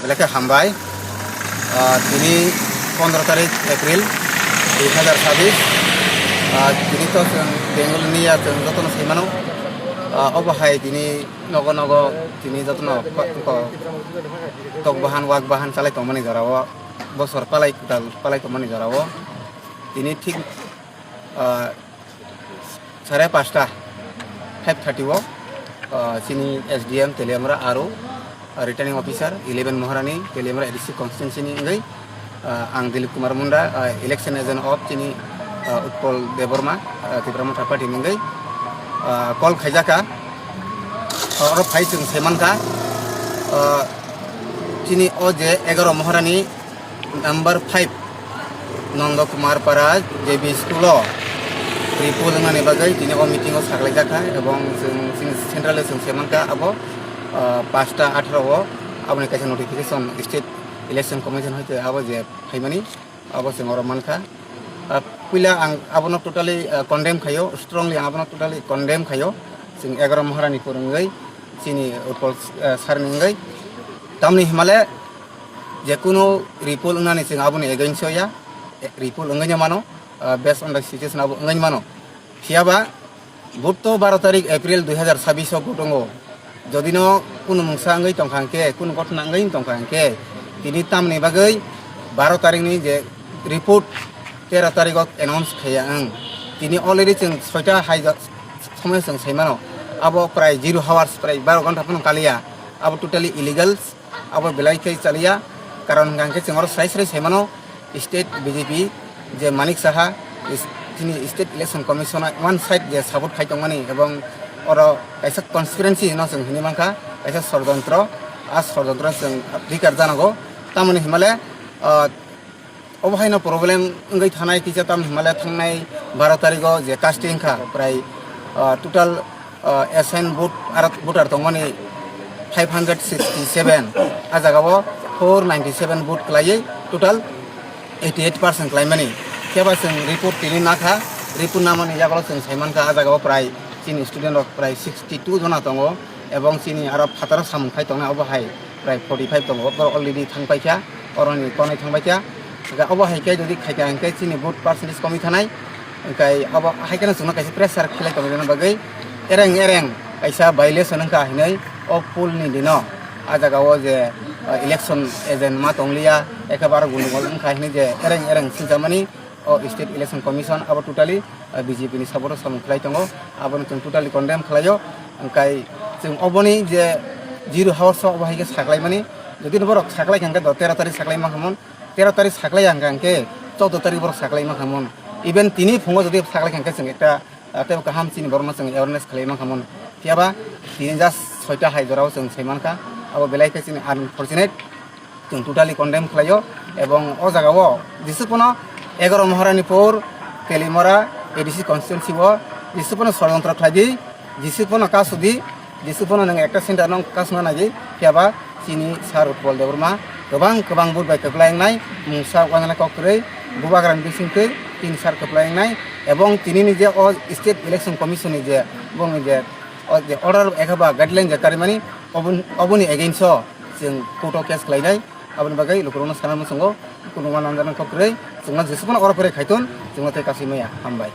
বেলাকে হামবাই তিনি 15 তারিখ এপ্রিল 2026 তিনি তো বেঙ্গলনি যত্ন সেইমানো অবহাই তিনি নগ নগ তিনি যত্ন tok bahan wak bahan salai tomani jarawo bosor palai kudal palai tomani jarawo তিনি ঠিক 5:30 5:30 চিনি SDM তেলিয়ামরা আরো রিটার্নিং অফিসার 11 মহারানী তেলিয়ামরা এডিসি কনস্টিটুয়েন্সিনি ngai ang Dilip Kumar Munda election agent of chini Utpol Deborma Tibrama Party ngai call khaijaka oro phai chung semanka chini o je 11 Maharani number 5 Nanda Kumar Para JB School Ripol ngani bagai tini o meeting o saklai jaka ebong sing central sing semanka abo 5:18 o aboni kaisa notification state election commission hoite abo je phaimani abo sing oro manka puila ang abono totally condemn khayo strongly abono totally condemn khayo sing 11 Maharani porungai chini Utpol sar ningai tamni himale je kuno ripol ngani sing aboni against ya ripol nganya mano based on the situation abo nganya mano siaba voto 12 তারিখ April 2026 gotongo jodino kuno mungsa ngai tongkhangke kuno gotna ngai tongkhangke tini tamni bagai 12 তারিখ ni je report 13 তারিখ announce khaya ang tini already chung 6টা hai সময় chung saimano abo prai 0 hours prai 12 ঘন্টা pun kalia abo totally illegal abo belai kai chalia karon gangke chung oro sai saimano state BJP je Manik Saha তিনি state election commissioner one side যে support খাইতংমানি এবং or কাইসা কনস্পিরেন্সি ন जों হিনি মানকা কাইসা ষড়যন্ত্র जों recur জানাগো তামনি হিমালে অবহাইনা problem ওঙ্গৈ থানায় কিসা তাম হিমালে থাংনাই 12 তারিখ যে কাস্টিং খা প্রায় টোটাল এসএন ভোটার তংমানি 567 আজাগাবো 497 ভোট ক্লাইয়ে টোটাল 88% ক্লাইমানি কেবা जों रिपोर्ट तिनि नाखा रिपोर्ट नामानि जागल जों साइमानखा आजागाव प्राय चिनि स्टुडेन्ट अफ प्राय 62 जना दङ एबं चिनि आरो फातार सामखाय दङ अबहाय प्राय 45 दङ अलरेडि थांबायखा अरनि कनै थांबायखा अबहायखाय जुदि खायखांखाय चिनि भोट पार्सेन्टेज कमी थानाय ओंखाय अब हायखाना जोंना कायसे प्रेसार खेलाय दङ बागै एरें कायसा भाइलेसन खा हिनै अ पुलनि दिनो आजागाव जे इलेक्शन एजेन्ट मा तंगलिया एकेबारे गुलगल ओंखाय हिनै जे एरें सिजामानि स्टेट इलेक्शन कमिशन अब टोटाली BJP नि सापर्ट सामख्लाय दङ आबन जों टोटाली कन्डेम खालायो ओंखाय जों अबनि जे 0 हावर्स अबहायके साख्लाय माने जुदि नबर साख्लाय खांके 13 तारिख साख्लाय मा खामन 13 तारिख साख्लाय आंगांके 14 तारिख बर साख्लाय मा खामन इभेन तिनि फुङाव जुदि साख्लाय खांके जों एकटा तेब गाहाम चिनि बरमा जों अवेयरनेस खालाय मा खामन तियाबा तिनि जास्ट 6टा हाइजराव जों सैमानका अब बेलायके चिनि अनफर्चुनेट जों टोटाली कन्डेम खालायो एबं अ जागाव जिसुपनो 11 মহারানী পর তেলিমরা এডিসি কনস্টিটুয়েন্সি ও जिसुपनो ষড়যন্ত্র খাইদি जिसुपनो কাসুদি जिसुपनो नों একটা সেন্টার নং কাসনা নাগি কেবা চিনি সার উৎপল দেবরমা गोबां बुट बाय कप्लायनाय मुसा वांगला कक्रै बुबाग्रान बिसिंकै तीन सार कप्लायनाय एवं तिनिनि जे अ स्टेट इलेक्शन कमिशन नि जे बंनि जे अर्डर एखाबा गाइडलाइन जे तारिमानि अबनि एगेन्स्ट जों कोर्टआव केस खालायनाय abon bagai lukuruna sanan musungo kunuman andaran kokrai jungna jesupana ora pore khaitun jungna te kasimaya hambai